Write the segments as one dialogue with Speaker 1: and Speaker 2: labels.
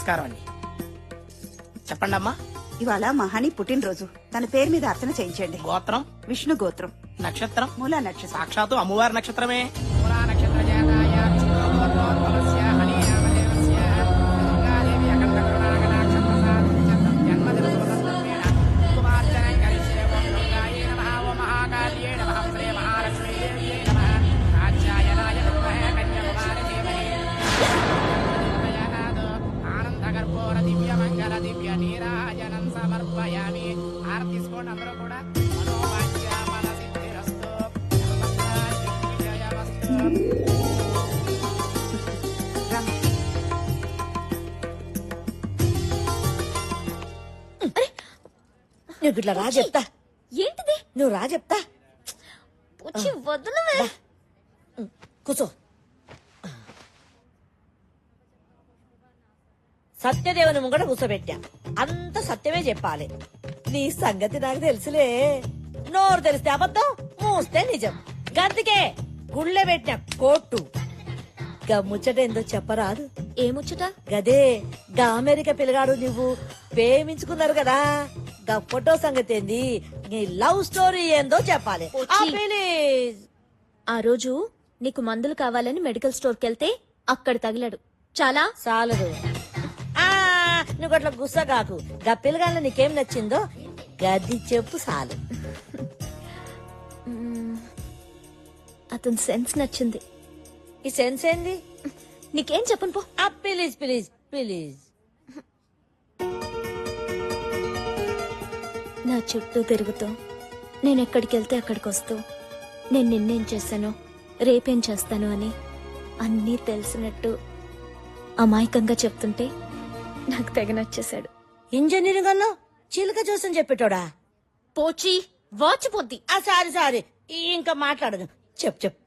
Speaker 1: నమస్కారం అండి. చెప్పండి అమ్మా.
Speaker 2: ఇవాళ మహాని పుట్టినరోజు. తన పేరు మీద అర్చన చేయించండి.
Speaker 1: గోత్రం?
Speaker 2: విష్ణు గోత్రం.
Speaker 1: నక్షత్రం?
Speaker 2: మూలా నక్షత్రం.
Speaker 1: సాక్షాత్తు అమ్మవారి నక్షత్రమే.
Speaker 3: నువ్వు ఇట్లా రా చెప్తా.
Speaker 4: ఏంటిది?
Speaker 3: నువ్వు రా చెప్తా.
Speaker 4: వచ్చి వదలవే.
Speaker 3: కూర్చో. సత్యదేవుని ముంగట కూర్చోబెట్టా. అంత సత్యమే చెప్పాలి. నీ సంగతి నాకు తెలుసులే. నోరు తెలిస్తే అబద్ధం, మూస్తే నిజం. గందుకే గుళ్ళె పెట్టిన కోట్టు. గా ముచ్చట ఏందో చెప్పరాదు.
Speaker 4: ఏముచ్చట?
Speaker 3: గదే గా అమెరికా పిల్లగాడు నువ్వు ప్రేమించుకున్నారు కదా. గా ఫోటో సంగతి ఏంది, నీ లవ్ స్టోరీ ఏందో చెప్పాలి. ఆ, ప్లీజ్.
Speaker 4: ఆ రోజు నీకు మందులు కావాలని మెడికల్ స్టోర్ కెళ్తే అక్కడ తగిలాడు. చాలా
Speaker 3: చాలదు. ఆ నువ్వు అట్లా గుస్సగాకు. గా పిల్లగాళ్ళ నీకేం నచ్చిందో గది చెప్పు చాలు.
Speaker 4: అతని సెన్స్ నచ్చింది.
Speaker 3: ఈ సెన్స్ ఏంది?
Speaker 4: నీకేం చెప్పను పో.
Speaker 3: ఆ, ప్లీజ్ ప్లీజ్ ప్లీజ్.
Speaker 4: నా చుట్టూ తిరుగుతూ నేను ఎక్కడికి వెళ్తే అక్కడికి వస్తూ నేను నిన్నేం చేశాను, రేపేం చేస్తాను అని అన్నీ తెలిసినట్టు అమాయకంగా చెప్తుంటే నాకు తెగ నచ్చేశాడు.
Speaker 3: ఇంజనీరింగ్ అన్నా చిలుక చూసని చెప్పేటోడా?
Speaker 4: పోచి వాచిపోద్ది.
Speaker 3: ఆ సారీ సారీ, ఇంకా మాట్లాడదు. చెప్పు చెప్పు.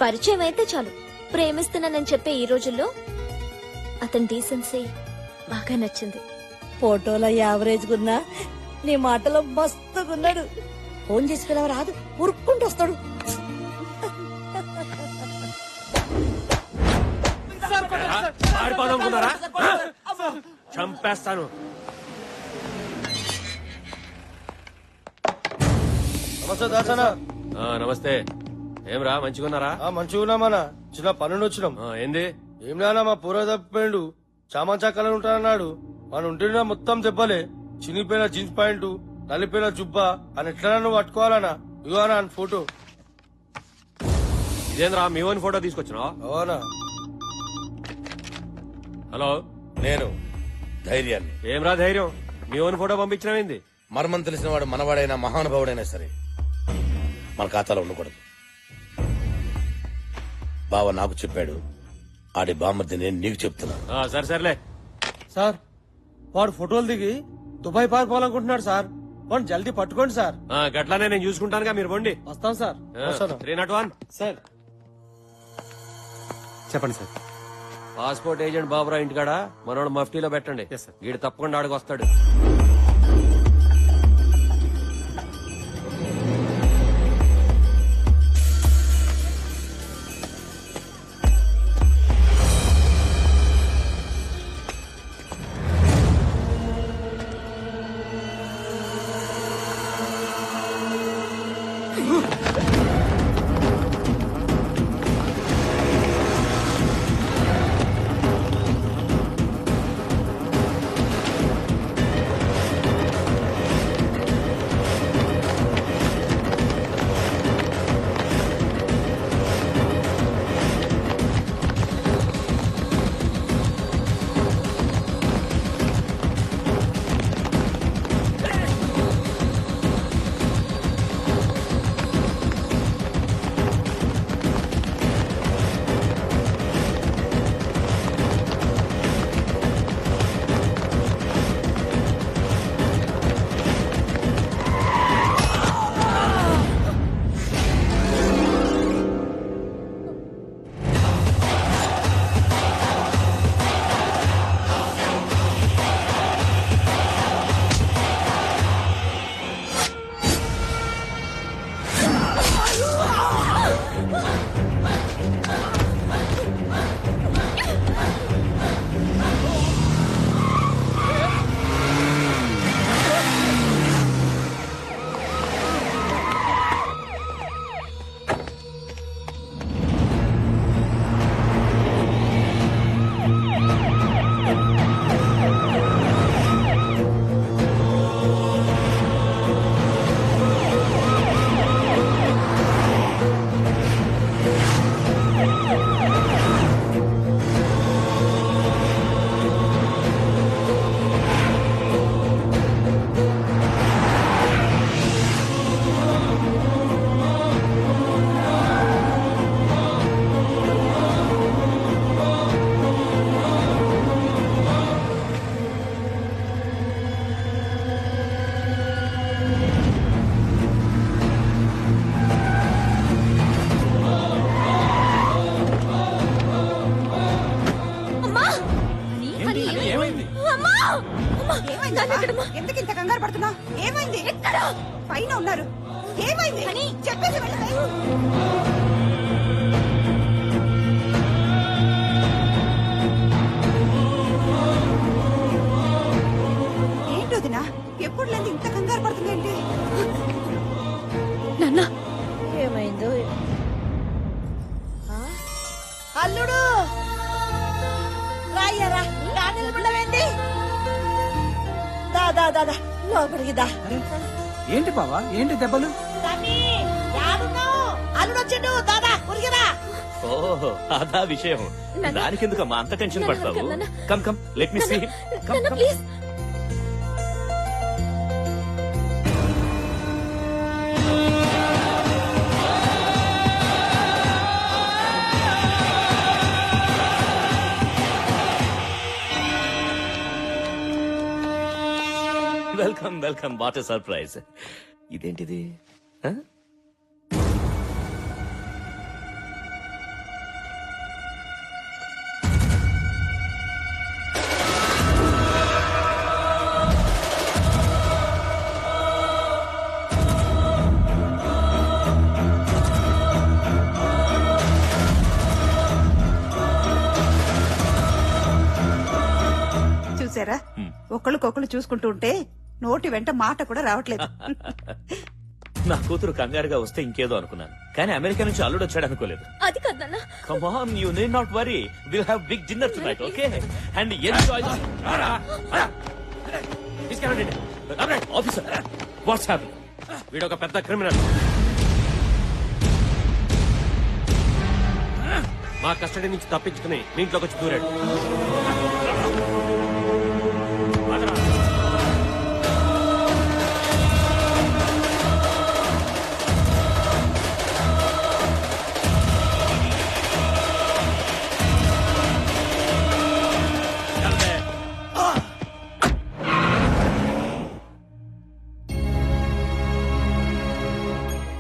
Speaker 4: పరిచయం అయితే చాలు ప్రేమిస్తున్నానని చెప్పే ఈ రోజుల్లో అతని డీసెన్సీ బాగా నచ్చింది.
Speaker 3: ఫోటోలో యావరేజ్ గున్నా, నీ మాటలో మస్తుగున్నాడు. ఫోన్ చేసి పిలవ రాదు, ఉరుక్కుంటూ వస్తాడు.
Speaker 5: చంపేస్తాను.
Speaker 6: నమస్తే దాసన.
Speaker 5: నమస్తే. ఏమ్రా మంచిగున్నారా?
Speaker 6: మంచిగున్నామన్నా. చిన్న పనుండి వచ్చినాం.
Speaker 5: ఏంది?
Speaker 6: ఏం నానా మా పూర్వ తప్పిపోయిండు. చామంచా కలర్ ఉంటానన్నాడు. మన ఉంటున్నా మొత్తం దెబ్బలే. చినిపోయిన జీన్స్ ప్యాంటు, నలిపోయిన జుబ్బా అని ఎట్లా నువ్వు పట్టుకోవాలనా? ఇవ్వనా అని ఫోటో.
Speaker 5: ఇదేంద్రా మీ ఓన్ ఫోటో తీసుకొచ్చినావా?
Speaker 6: అవునా?
Speaker 5: హలో,
Speaker 7: నేను ధైర్యాన్ని.
Speaker 5: ఏమ్రా ధైర్యం? మీ ఓన్ ఫోటో పంపించినవేంది?
Speaker 7: మర్మం తెలిసిన వాడు మనవాడైనా మహానుభావుడైనా సరే మన ఖాతాలో ఉండకూడదు. బావ నాకు చెప్పాడు, ఆడి బామ్మర్ది నేను నీకు చెప్తున్నా.
Speaker 5: సరే సర్లే.
Speaker 6: సార్, వాడు ఫోటోలు దిగి దుబాయ్ పారిపోవాలనుకుంటున్నాడు సార్. వాడు జల్దీ పట్టుకోండి సార్.
Speaker 5: గట్లానే నేను చూసుకుంటానుగా, మీరు బండి.
Speaker 6: వస్తాం సార్.
Speaker 5: 301
Speaker 6: సార్
Speaker 8: చెప్పండి సార్.
Speaker 5: పాస్పోర్ట్ ఏజెంట్ బాబురా ఇంటికాడ మనోడు మఫ్టీలో పెట్టండి. వీడు తప్పకుండా ఆడికి వస్తాడు.
Speaker 2: ఎందుకు ఇంత కంగారు పడుతున్నా? ఏమైంది? ఎక్కడ? పైన ఉన్నారు. ఏమైంది? చెప్పేసి వెళ్ళవే. ఏంటోదినా ఎప్పుడు లేదు ఇంత కంగారు పడుతుందేంటి?
Speaker 4: నాన్న
Speaker 3: ఏమైందో ఆ? అల్లుడు రాయ్యారా నిలబడవేంటి? దాదా లోపలికి దా.
Speaker 1: ఏంటి బావా ఏంటి దెబ్బలు?
Speaker 3: తమ్మి, యాడున్నావు? అల్లుడు వచ్చిండు. దాదా ఉరిగిరా.
Speaker 8: ఓహో అదా విషయం. దానికెందుకమ్మా అంత టెన్షన్ పడతావు? Come come let me see.
Speaker 4: Please.
Speaker 8: Welcome welcome. What a surprise. ఇదేంటిది? ఆ?
Speaker 2: చూసారా, ఒకళ్ళకొకళ్ళు చూసుకుంటూ ఉంటే నోటి వెంట మాట కూడా రావట్లేదు.
Speaker 8: నా కూతురు కంగారుగా వస్తే ఇంకేదో అనుకున్నాను, కానీ అమెరికా నుంచి అల్లుడు వచ్చాడు అనుకోలేదు.
Speaker 4: అది కాదు నాన్న.
Speaker 8: Come on, you need not worry. We'll have big dinner tonight, okay? And enjoy. Officer, what's happening?
Speaker 5: వీడొక పెద్ద క్రిమినల్. మా కస్టడీ నుంచి తప్పించుకుని మీ ఇంట్లోకి వచ్చి దూరాడు.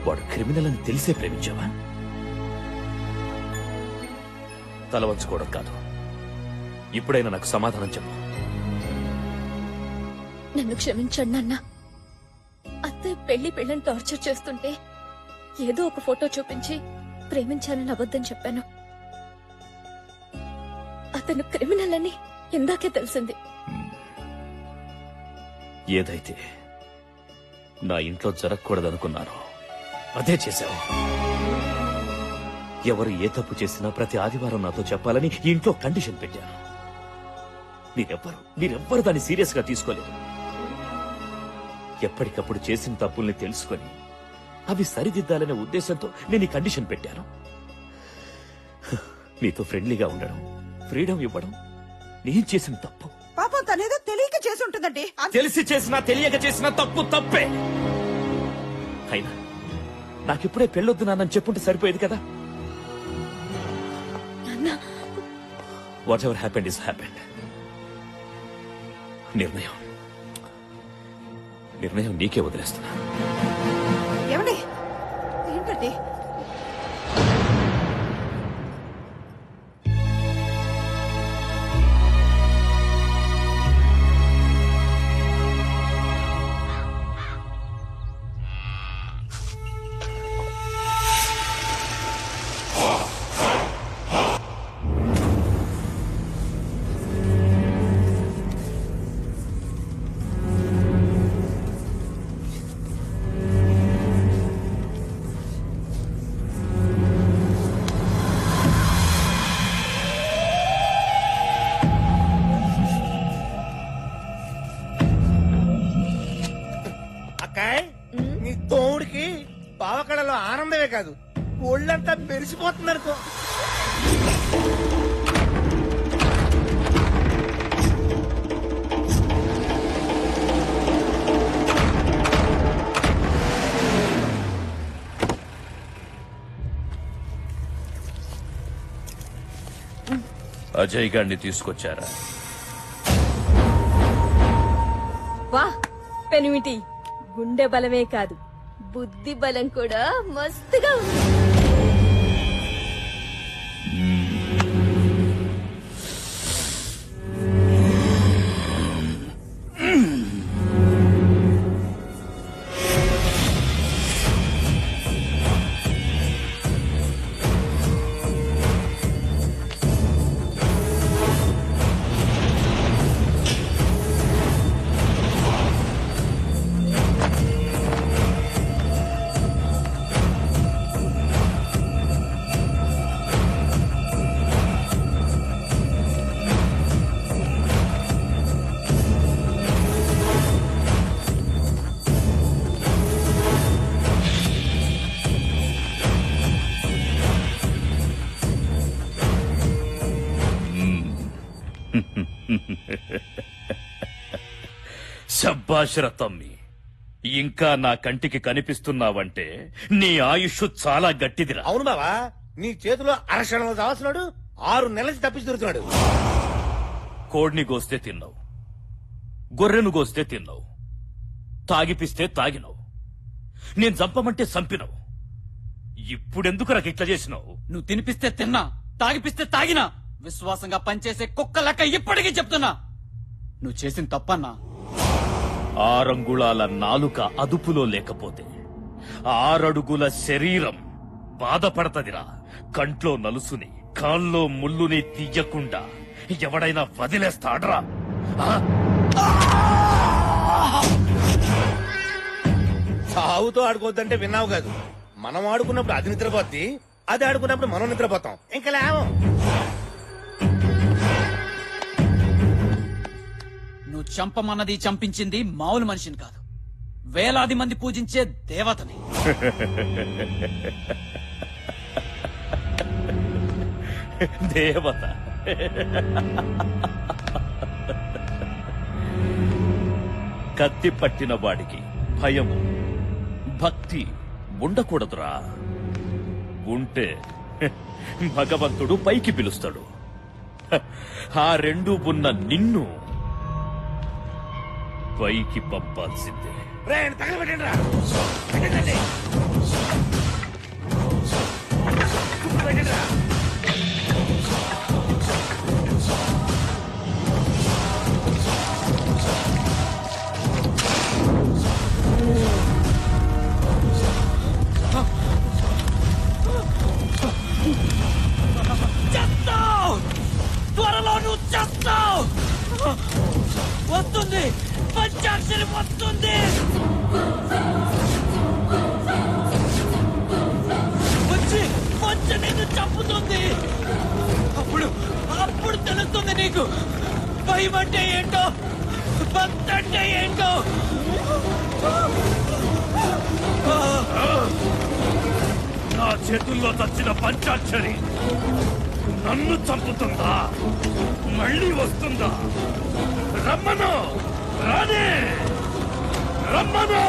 Speaker 8: వాడు క్రిమినల్ అని తెలిసే ప్రేమించావా? తల వంచుకోవడం కాదు, ఇప్పుడైనా నాకు సమాధానం చెప్పు.
Speaker 4: నన్ను క్షమించండి నాన్న. అత్తయ్య పెళ్లిని టార్చర్ చేస్తుంటే ఏదో ఒక ఫోటో చూపించి ప్రేమించానని అబద్ధం చెప్పాను. అతను క్రిమినల్ అని ఇందాకే తెలిసింది.
Speaker 8: ఏదైతే నా ఇంట్లో జరగకూడదనుకున్నాను అదే చేశావు. ఎవరు ఏ తప్పు చేసినా ప్రతి ఆదివారం నాతో చెప్పాలని ఇంట్లో కండిషన్ పెట్టాను. మీరెవ్వరు దాన్ని సీరియస్ గా తీసుకోలేదు. ఎప్పటికప్పుడు చేసిన తప్పుల్ని తెలుసుకొని అవి సరిదిద్దాలనే ఉద్దేశంతో నేను ఈ కండిషన్ పెట్టాను. మీతో ఫ్రెండ్లీగా ఉండడం, ఫ్రీడమ్ ఇవ్వడం నేను చేసిన తప్పు.
Speaker 2: పాపం తనేదో తెలియక చేసి ఉంటుందండి.
Speaker 8: తెలిసి చేసినా తెలియక చేసినా తప్పు తప్పే. అయినా నాకిప్పుడే పెళ్ళొద్దు నాన్నని చెప్పుంటే సరిపోయేది కదా. What ever happened is happened. నిర్ణయం నీకే వదిలేస్తున్నా.
Speaker 2: ఏమండి ఏంటండి?
Speaker 6: నీ తోడికి పావకళలో ఆనందమే కాదు, ఒళ్ళంతా మెరిసిపోతుంది అనుకో.
Speaker 8: అజయ్ గారిని తీసుకొచ్చారా?
Speaker 4: వా పెనిమిటి, గుండె బలమే కాదు బుద్ధి బలం కూడా మస్తుగా ఉంది.
Speaker 8: శబ్బాషర తమ్మి, ఇంకా నా కంటికి కనిపిస్తున్నావంటే నీ ఆయుష్ చాలా గట్టిదిరా.
Speaker 7: అవును బావా, నీ చేతిలో అరక్షణంలో చావాల్సినాడు 6 నెలల నుంచి తప్పించి దొరుకుతున్నాడు.
Speaker 8: కోడిని గోస్తే తిన్నావు, గొర్రెను గోస్తే తిన్నావు, తాగిపిస్తే తాగినావు, నేను చంపమంటే చంపినావు. ఇప్పుడెందుకు నాకు ఇట్లా చేసినావు?
Speaker 1: నువ్వు తినిపిస్తే తిన్నా, తాగిపిస్తే తాగినా, విశ్వాసంగా పనిచేసే కుక్క లెక్క ఇప్పటికీ చెప్తున్నా నువ్వు చేసిన తప్పన్నా.
Speaker 8: 6 అంగుళాల నాలుక అదుపులో లేకపోతే 6 అడుగుల శరీరం బాధపడతదిరా. కంట్లో నలుసుని, కాల్లో ముల్లుని తీయకుండా ఎవడైనా వదిలేస్తాడ్రా? ఆ?
Speaker 7: చావుతో ఆడుకోవద్దంటే విన్నావు కాదు. మనం ఆడుకున్నప్పుడు అది నిద్రపోద్ది, అది ఆడుకున్నప్పుడు మనం నిద్రపోతాం. ఇంకా లేవం.
Speaker 1: నువ్వు చంపమన్నది చంపించింది మామూలు మనిషిని కాదు, వేలాది మంది పూజించే దేవతని.
Speaker 8: దేవత కత్తి పట్టిన వాడికి భయము, భక్తి ఉండకూడదురా. ఉంటే భగవంతుడు పైకి పిలుస్తాడు. ఆ రెండు ఉన్న నిన్ను పైకి పంపాల్సిందే.
Speaker 7: రే, తగలబెట్టండి రా. పెట్టండి. పెట్టండి రా.
Speaker 1: చేస్తావు, త్వరలో నువ్వు చేస్తావు. వస్తుంది, పంచాక్షరి వస్తుంది. వచ్చి వచ్చి నిన్ను చంపుతుంది. అప్పుడు అప్పుడు తెలుస్తుంది నీకు భయం అంటే ఏంటో, భక్తి అంటే ఏంటో.
Speaker 8: నా చేతుల్లో చచ్చిన పంచాక్షరి నన్ను చంపుతుందా? మళ్ళీ వస్తుందా? రమ్మను, రానే రమ్మను.